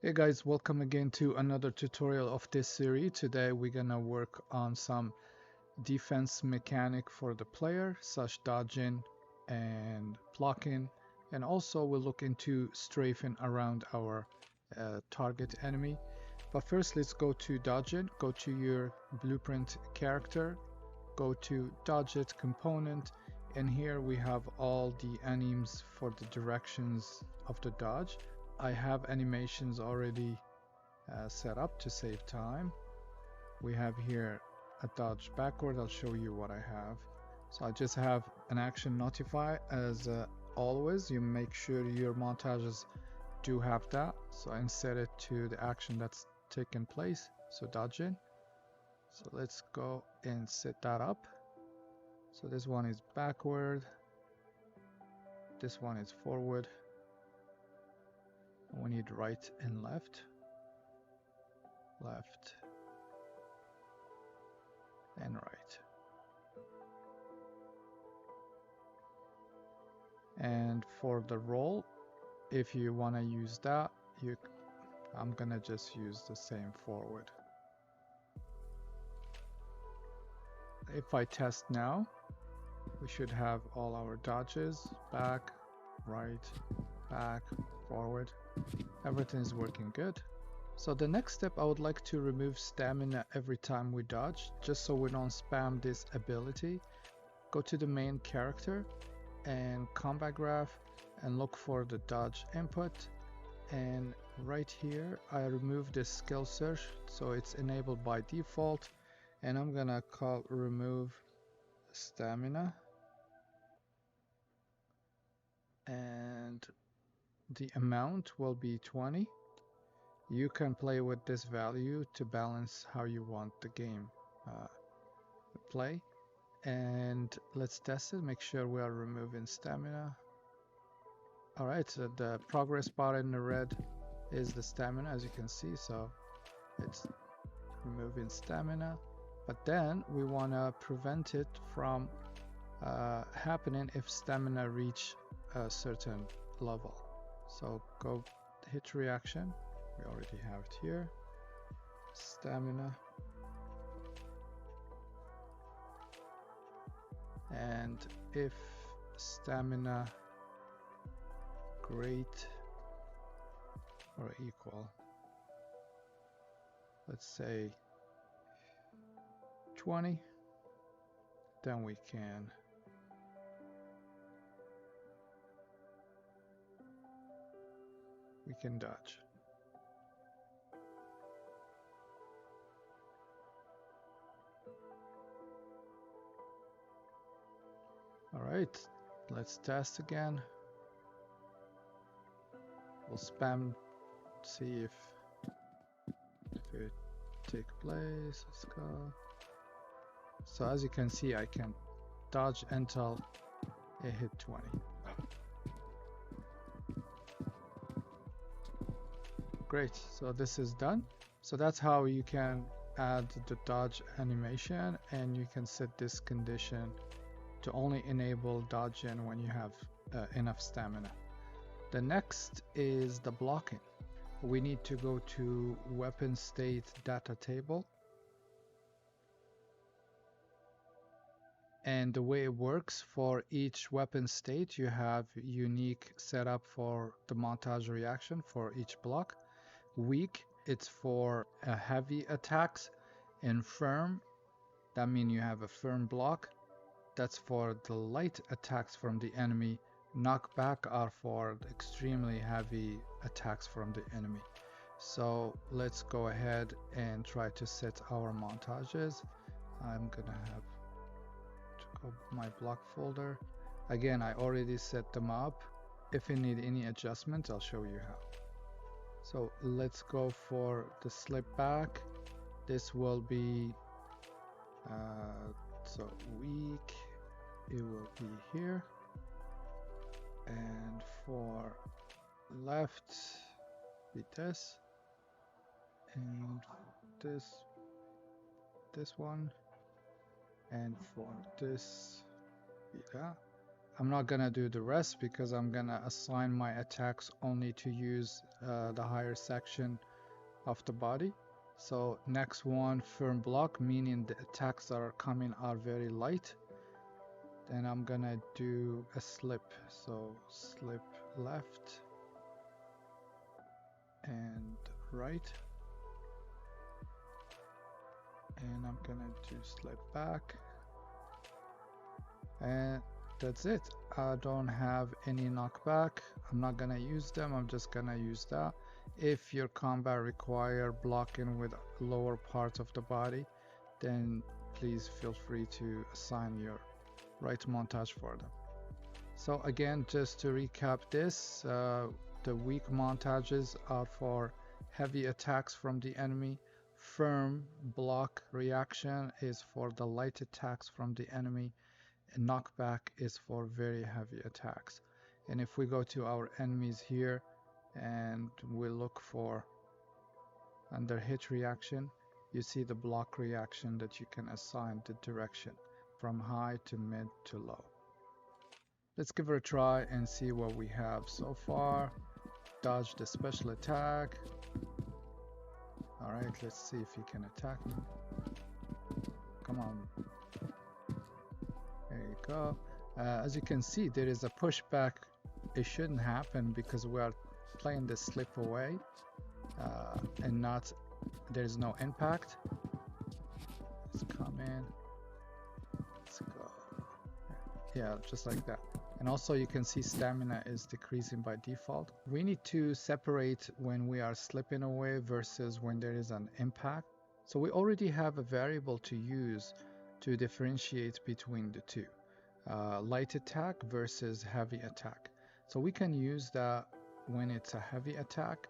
Hey guys, welcome again to another tutorial of this series. Today we're gonna work on some defense mechanic for the player, such dodging and blocking, and also we'll look into strafing around our target enemy. But first let's go to dodging, go to your blueprint character, go to dodge it component, and here we have all the animes for the directions of the dodge. I have animations already set up to save time. We have here a dodge backward. I'll show you what I have. So I just have an action notify. As always, you make sure your montages do have that. So I set it to the action that's taken place. So dodge in. So let's go and set that up. So this one is backward. This one is forward. We need right and left. Left and right. And for the roll, if you want to use that, I'm gonna just use the same forward. If I test now, we should have all our dodges: back, right, back, forward. Everything is working good. So the next step, I would like to remove stamina every time we dodge, just so we don't spam this ability. Go to the main character and combat graph and look for the dodge input, and right here I remove this skill search so it's enabled by default, and I'm gonna call remove stamina, and the amount will be 20. You can play with this value to balance how you want the game to play. And let's test it, make sure we are removing stamina. Alright, so the progress bar in the red is the stamina, as you can see, so it's removing stamina. But then we want to prevent it from happening if stamina reach a certain level. So go hit reaction, we already have it here, stamina, and if stamina great or equal, let's say 20, then we can dodge. Alright, let's test again. We'll spam, see if it take place. Let's go. So as you can see, I can dodge until it hit 20. Great, so this is done. So that's how you can add the dodge animation, and you can set this condition to only enable dodging when you have enough stamina. The next is the blocking. We need to go to weapon state data table, and the way it works, for each weapon state you have unique setup for the montage reaction for each block. Weak, it's for heavy attacks, and firm, that means you have a firm block, that's for the light attacks from the enemy. Knockback are for the extremely heavy attacks from the enemy. So let's go ahead and try to set our montages. I'm gonna have to go my block folder. Again, I already set them up. If you need any adjustment, I'll show you how. So let's go for the slip back. This will be so weak, it will be here, and for left be this, and this one, and for this be that. I'm not gonna do the rest because I'm gonna assign my attacks only to use the higher section of the body. So next one, firm block, meaning the attacks that are coming are very light. Then I'm gonna do a slip. So slip left and right. And I'm gonna do slip back. And that's it. I don't have any knockback. I'm not gonna use them. I'm just gonna use that. If your combat require blocking with lower parts of the body, then please feel free to assign your right montage for them. So again, just to recap this, the weak montages are for heavy attacks from the enemy. Firm block reaction is for the light attacks from the enemy. And knockback is for very heavy attacks. And if we go to our enemies here and we look for under hit reaction, you see the block reaction that you can assign the direction from high to mid to low. Let's give it a try and see what we have so far. Dodge the special attack. Alright, let's see if he can attack me. Come on. There you go. As you can see, there is a pushback. It shouldn't happen because we are playing the slip away and not, there's no impact. Let's come in. Let's go. Yeah, just like that. And also you can see stamina is decreasing by default. We need to separate when we are slipping away versus when there is an impact. So we already have a variable to use to differentiate between the two. Light attack versus heavy attack. So we can use that when it's a heavy attack.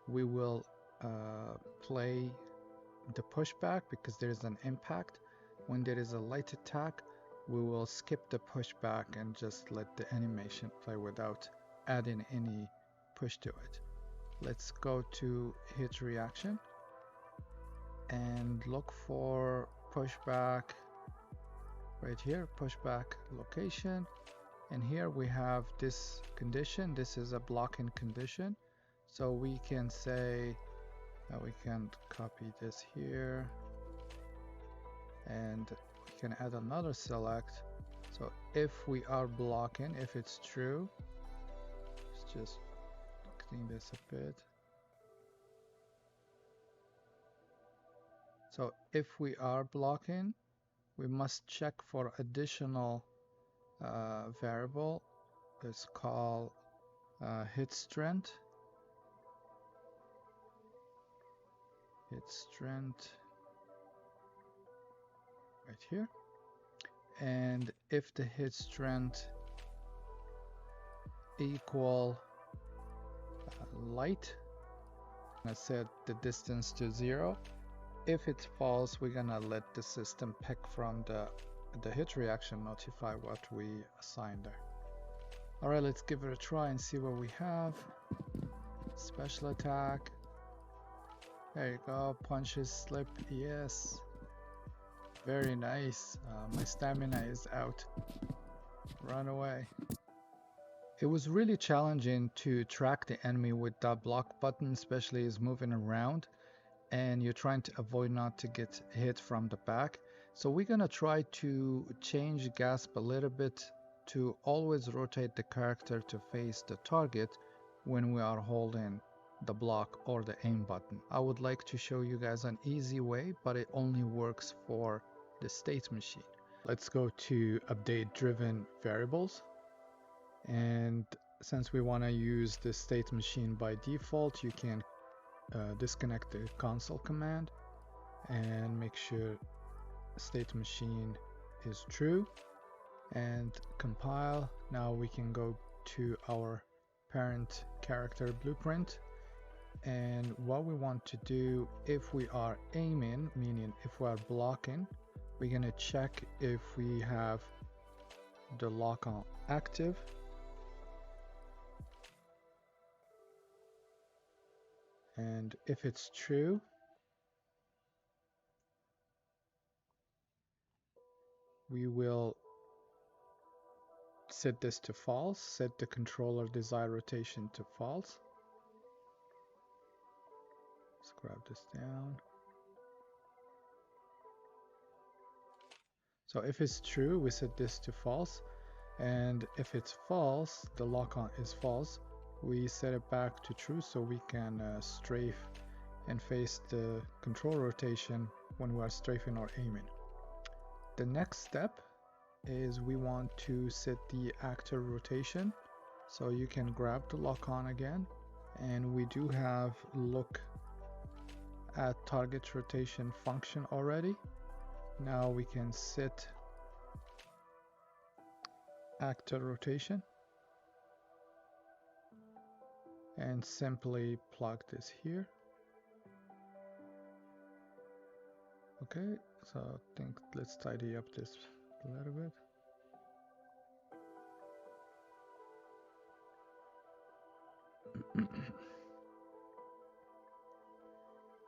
We will play the pushback because there is an impact. When there is a light attack, we will skip the pushback and just let the animation play without adding any push to it. Let's go to hit reaction and look for pushback right here, pushback location. And here we have this condition. This is a blocking condition. So we can say that we can copy this here and we can add another select. So if we are blocking, if it's true, let's just clean this a bit. So if we are blocking, we must check for additional variable. It's called hit strength. Hit strength right here. And if the hit strength equal light, I set the distance to 0. If it's false, we're gonna let the system pick from the hit reaction, notify what we assigned there. Alright, let's give it a try and see what we have. Special attack. There you go. Punches, slip, yes. Very nice. My stamina is out. Run away. It was really challenging to track the enemy with that block button, especially as moving around and you're trying to avoid not to get hit from the back. So we're gonna try to change gasp a little bit to always rotate the character to face the target when we are holding the block or the aim button. I would like to show you guys an easy way, but it only works for the state machine. Let's go to update driven variables. And since we want to use the state machine by default, you can disconnect the console command and make sure state machine is true and compile. Now we can go to our parent character blueprint, and what we want to do, if we are aiming, meaning if we are blocking, we're gonna check if we have the lock on active. And if it's true, we will set this to false, set the controller desired rotation to false. Let's grab this down. So if it's true, we set this to false, and if it's false, the lock-on is false, we set it back to true so we can strafe and face the control rotation when we are strafing or aiming. The next step is we want to set the actor rotation. So you can grab the lock-on again, and we do have look at target rotation function already. Now we can set actor rotation and simply plug this here. Okay, so I think let's tidy up this a little bit.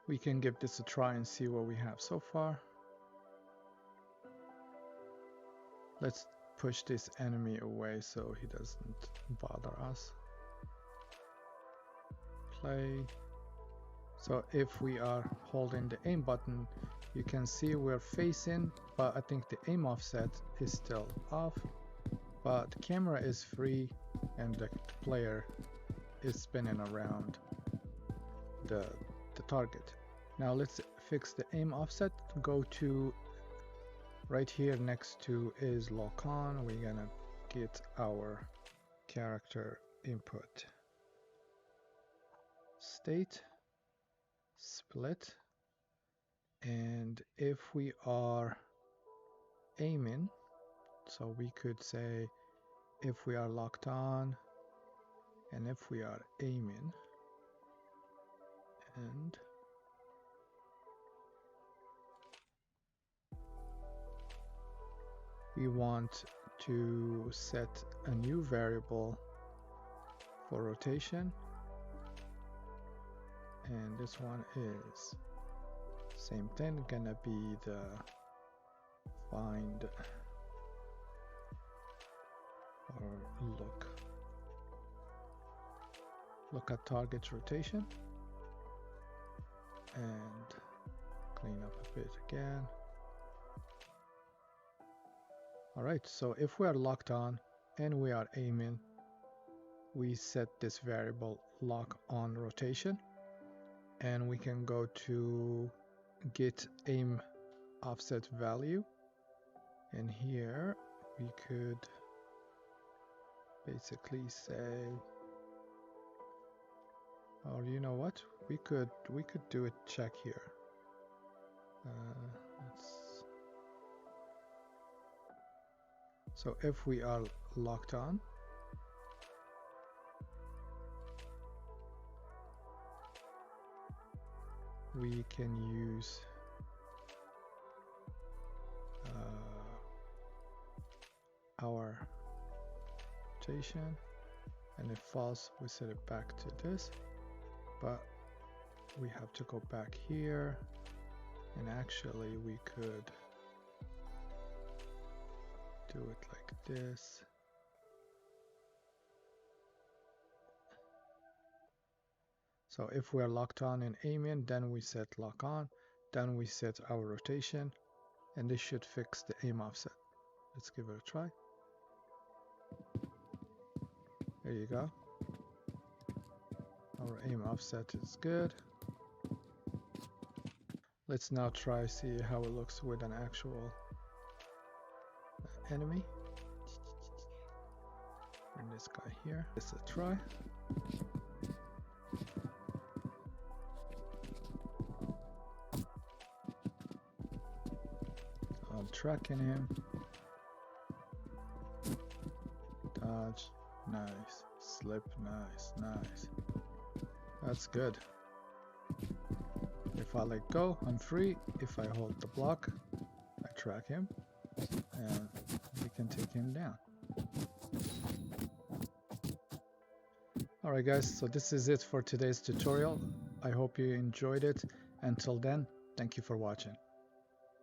We can give this a try and see what we have so far. Let's push this enemy away so he doesn't bother us. Play. So if we are holding the aim button, you can see we're facing, but I think the aim offset is still off. But the camera is free and the player is spinning around the target. Now let's fix the aim offset. Go to right here next to is lock on. We're gonna get our character input state split, and if we are aiming, so we could say if we are locked on and if we are aiming, and we want to set a new variable for rotation, and this one is same thing, gonna be the find or look at target rotation, and clean up a bit again. Alright, so if we are locked on and we are aiming, we set this variable lock on rotation, and we can go to get aim offset value, and here we could basically say, or you know what, we could do a check here. So if we are locked on, we can use our rotation, and if false, we set it back to this, but we have to go back here, and actually we could do it like this. So if we are locked on and aiming, then we set lock on, then we set our rotation, and this should fix the aim offset. Let's give it a try. There you go. Our aim offset is good. Let's now try see how it looks with an actual enemy. Bring this guy here. Let's try. I'm tracking him. Dodge. Nice. Slip. Nice. Nice. That's good. If I let go, I'm free. If I hold the block, I track him, and we can take him down. Alright guys, so this is it for today's tutorial. I hope you enjoyed it. Until then, thank you for watching.